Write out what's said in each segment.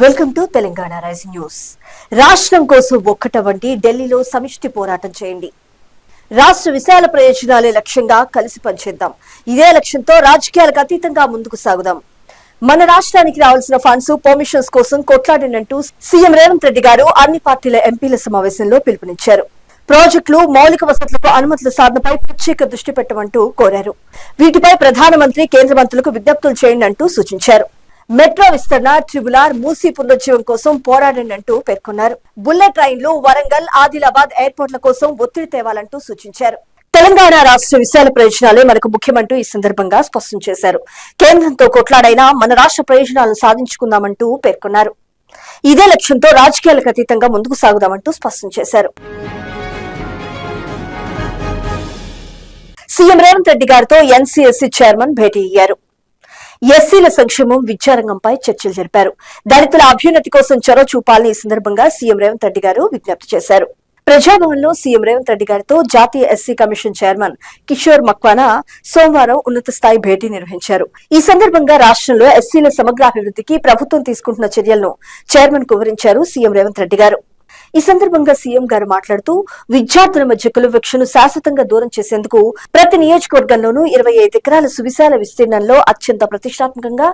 Welcome to Telangana rising news. రాష్ట్రం కోసం ఒక్కటవండి, ఢిల్లీలో సమిష్టి పోరాటం చేయండి. రాష్ట్ర విశాల ప్రయోజనాలే లక్ష్యంగా కలిసి పనిచేద్దాం. ఇదే లక్ష్యంతో రాజకీయాలకు అతీతంగా ముందుకు సాగుదాం. మన రాష్ట్రానికి రావాల్సిన ఫండ్స్, పర్మిషన్స్ కోసం కొట్లాడినంటూ సీఎం రేవంత్ రెడ్డి గారు అన్ని పార్టీల ఎంపీల సమావేశంలో పిలుపునిచ్చారు. ప్రాజెక్టులు, మౌలిక వసతులకు అనుమతుల సాధనపై ప్రత్యేక దృష్టి పెట్టమంటూ కోరారు. వీటిపై ప్రధానమంత్రి, కేంద్ర మంత్రులకు విజ్ఞప్తులు చేయండి అంటూ సూచించారు. మెట్రో విస్తరణ, ట్రిబులార్, మూసీ పునరుజ్జీవం కోసం పోరాడంటూ పేర్కొన్నారు. బుల్లెట్ ట్రైన్లు, వరంగల్, ఆదిలాబాద్ ఎయిర్పోర్ట్ల కోసం ఒత్తిడి తేవాలంటూ సూచించారు. తెలంగాణ రాష్ట్ర విశాల ప్రయోజనాలే మనకు ముఖ్యమంటూ ఈ సందర్భంగా స్పష్టం చేశారు. కేంద్రంతో కొట్లాడైనా మన రాష్ట్ర ప్రయోజనాలను సాధించుకుందామంటూ పేర్కొన్నారు. ఇదే లక్ష్యంతో రాజకీయాలకు అతీతంగా ముందుకు సాగుదామంటూ స్పష్టం చేశారు. సీఎం రేవంత్ రెడ్డి గారితో ఎన్సీఎస్సీ చైర్మన్ భేటీ అయ్యారు. ఎస్సీల సంక్షేమం, విద్యారంగంపై చర్చలు జరిపారు. దళితుల అభ్యున్నతి కోసం చొరవ చూపాలని ఈ సందర్భంగా సీఎం రేవంత్ రెడ్డి గారు విజ్ఞప్తి చేశారు. ప్రజాభవన్ లో సీఎం రేవంత్ రెడ్డి గారితో జాతీయ SC commission chairman Kishore Makwana సోమవారం ఉన్నత స్థాయి భేటీ నిర్వహించారు. ఈ సందర్భంగా రాష్ట్రంలో ఎస్సీల సమగ్రాభివృద్ధికి ప్రభుత్వం తీసుకుంటున్న చర్యలను చైర్మన్ కు వివరించారు సీఎం రేవంత్ రెడ్డి గారు. ఈ సందర్భంగా సీఎం గారు మాట్లాడుతూ విద్యార్థుల మధ్య కులవివక్షను శాశ్వతంగా దూరం చేసేందుకు ప్రతి నియోజకవర్గంలోనూ 25 ఎకరాల సువిశాల విస్తీర్ణంలో అత్యంత ప్రతిష్టాత్మకంగా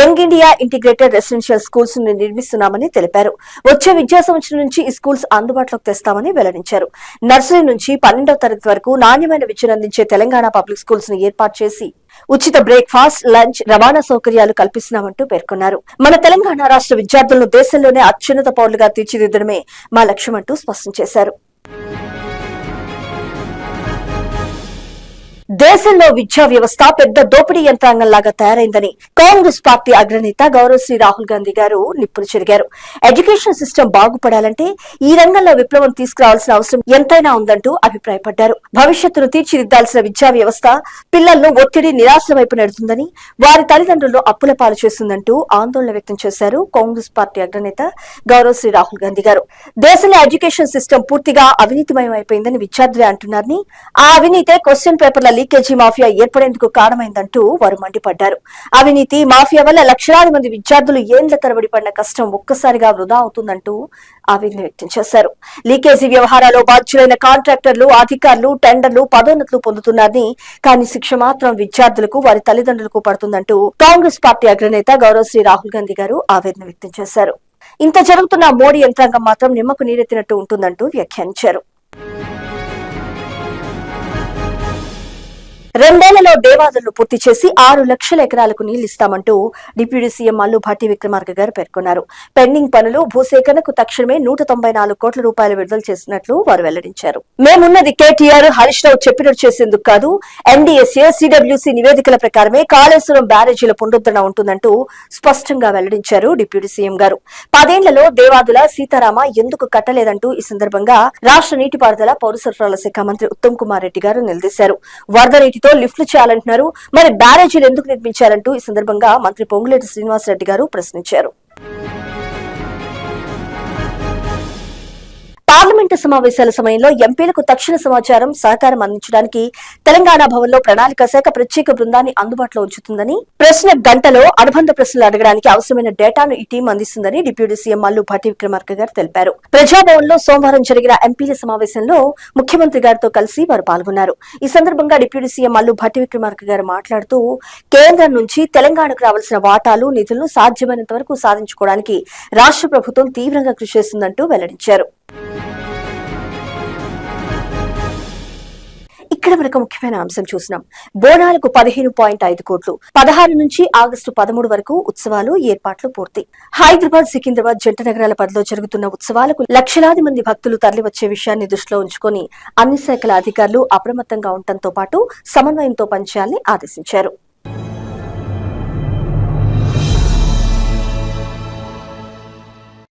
young India integrated residential schools ను నిర్మిస్తున్నామని తెలిపారు. వచ్చే విద్యా సంవత్సరం నుంచి ఈ స్కూల్స్ అందుబాటులోకి తెస్తామని వెల్లడించారు. నర్సరీ నుంచి 12వ తరగతి వరకు నాణ్యమైన విద్యను అందించే తెలంగాణ పబ్లిక్ స్కూల్స్ ను ఏర్పాటు చేసి ఉచిత బ్రేక్ఫాస్ట్, లంచ్, రవాణా సౌకర్యాలు కల్పిస్తున్నామంటూ పేర్కొన్నారు. మన తెలంగాణ రాష్ట్ర విద్యార్థులను దేశంలోనే అత్యున్నత పౌరులుగా తీర్చిదిద్దడమే మా లక్ష్యమంటూ స్పష్టం చేశారు. దేశంలో విద్యా వ్యవస్థ పెద్ద దోపిడీ యంత్రాంగంలాగా తయారైందని కాంగ్రెస్ పార్టీ అగ్రనేత గౌరవశ్రీ రాహుల్ గాంధీ గారు నిప్పులు చెరిగారు. ఎడ్యుకేషన్ సిస్టమ్ బాగుపడాలంటే ఈ రంగంలో విప్లవం తీసుకురావాల్సిన అవసరం ఎంతైనా ఉందంటూ అభిప్రాయపడ్డారు. భవిష్యత్తును తీర్చిదిద్దాల్సిన విద్యా వ్యవస్థ పిల్లలను ఒత్తిడి, నిరాశ వైపు నెడుతుందని, వారి తల్లిదండ్రులను అప్పుల పాలు చేస్తుందంటూ ఆందోళన వ్యక్తం చేశారు కాంగ్రెస్ పార్టీ అగ్రనేత గౌరవశ్రీ రాహుల్ గాంధీ గారు. దేశంలో ఎడ్యుకేషన్ సిస్టమ్ పూర్తిగా అవినీతిమయం అయిపోయిందని విద్యార్థులే అంటున్నారని, ఆ అవినీతే క్వశ్చన్ పేపర్ల లీకేజీ మాఫియా ఏర్పడేందుకు కారణమైందంటూ వారు మండిపడ్డారు. అవినీతి మాఫియా వల్ల లక్షలాది మంది విద్యార్థులు ఏండ్ల తరబడి పడిన కష్టం ఒక్కసారిగా వృధా అవుతుందంటూ ఆవేదన వ్యక్తం చేశారు. లీకేజీ వ్యవహారాల్లో బాధ్యులైన కాంట్రాక్టర్లు, అధికారులు, టెండర్లు, పదోన్నతులు పొందుతున్నారని, కానీ శిక్ష మాత్రం విద్యార్థులకు, వారి తల్లిదండ్రులకు పడుతుందంటూ కాంగ్రెస్ పార్టీ అగ్రనేత గౌరవశ్రీ రాహుల్ గాంధీ గారు ఆవేదన వ్యక్తం చేశారు. ఇంత జరుగుతున్న మోడీ యంత్రాంగం మాత్రం నిమ్మకు నీరెత్తినట్టు ఉంటుందంటూ వ్యాఖ్యానించారు. 2 ఏళ్లలో దేవాదులను పూర్తి చేసి 6 లక్షల ఎకరాలకు నీళ్లిస్తామంటూ డిప్యూటీ సీఎం మల్లు భట్టి విక్రమార్క గారు పేర్కొన్నారు. పెండింగ్ పనులు, భూసేకరణకు తక్షణమే 194 కోట్ల రూపాయలు విడుదల చేసినట్లు వారు వెల్లడించారు. మేమున్నది కేటీఆర్, హరీష్ రావు చెప్పినట్టు చేసేందుకు కాదు, ఎన్డీఎస్ఏ, సిడబ్ల్యూసీ నివేదికల ప్రకారమే కాళేశ్వరం బ్యారేజీల పునరుద్ధరణ ఉంటుందంటూ స్పష్టంగా వెల్లడించారు డిప్యూటీ సీఎం గారు. 10 ఏళ్లలో దేవాదుల సీతారామ ఎందుకు కట్టలేదంటూ ఈ సందర్భంగా రాష్ట్ర నీటిపారుదల, పౌర సరఫరాల శాఖ మంత్రి ఉత్తమ్ కుమార్ రెడ్డి గారు నిలదీశారు. వరద నీటితో లిఫ్ట్లు చేయాలంటున్నారు, మరి బ్యారేజీలు ఎందుకు నిర్మించారంటూ ఈ సందర్భంగా మంత్రి పొంగులేటి శ్రీనివాసరెడ్డి గారు ప్రశ్నించారు. పార్లమెంటు సమావేశాల సమయంలో ఎంపీలకు తక్షణ సమాచారం, సహకారం అందించడానికి తెలంగాణ భవన్ లో ప్రణాళిక శాఖ ప్రత్యేక బృందాన్ని అందుబాటులో ఉంచుతుందని, ప్రశ్న గంటలో అనుబంధ ప్రశ్నలు అడగడానికి అవసరమైన డేటాను ఈ టీం అందిస్తుందని డిప్యూటీ సీఎం మల్లు భట్టి విక్రమార్క గారు తెలిపారు. ప్రజాభవన్ లో సోమవారం జరిగిన ఎంపీల సమావేశంలో ముఖ్యమంత్రి గారితో కలిసి వారు పాల్గొన్నారు. ఈ సందర్భంగా డిప్యూటీ సీఎం మల్లు భట్టి విక్రమార్క గారు మాట్లాడుతూ, కేంద్రం నుంచి తెలంగాణకు రావాల్సిన వాటాలు, నిధులను సాధ్యమైనంత వరకు సాధించుకోవడానికి రాష్ట్ర ప్రభుత్వం తీవ్రంగా కృషి చేస్తుందంటూ వెల్లడించారు. ఇక్కడ మనకు ముఖ్యమైన అంశం చూసినాం. బోనాలకు 15.5 కోట్లు, 16 నుంచి ఆగస్టు 13 వరకు ఉత్సవాలు, ఏర్పాట్లు పూర్తి. హైదరాబాద్, సికింద్రాబాద్ జంట నగరాల పరిధిలో జరుగుతున్న ఉత్సవాలకు లక్షలాది మంది భక్తులు తరలివచ్చే విషయాన్ని దృష్టిలో ఉంచుకొని అన్ని శాఖల అధికారులు అప్రమత్తంగా ఉండటంతో పాటు సమన్వయంతో పనిచేయాలని ఆదేశించారు.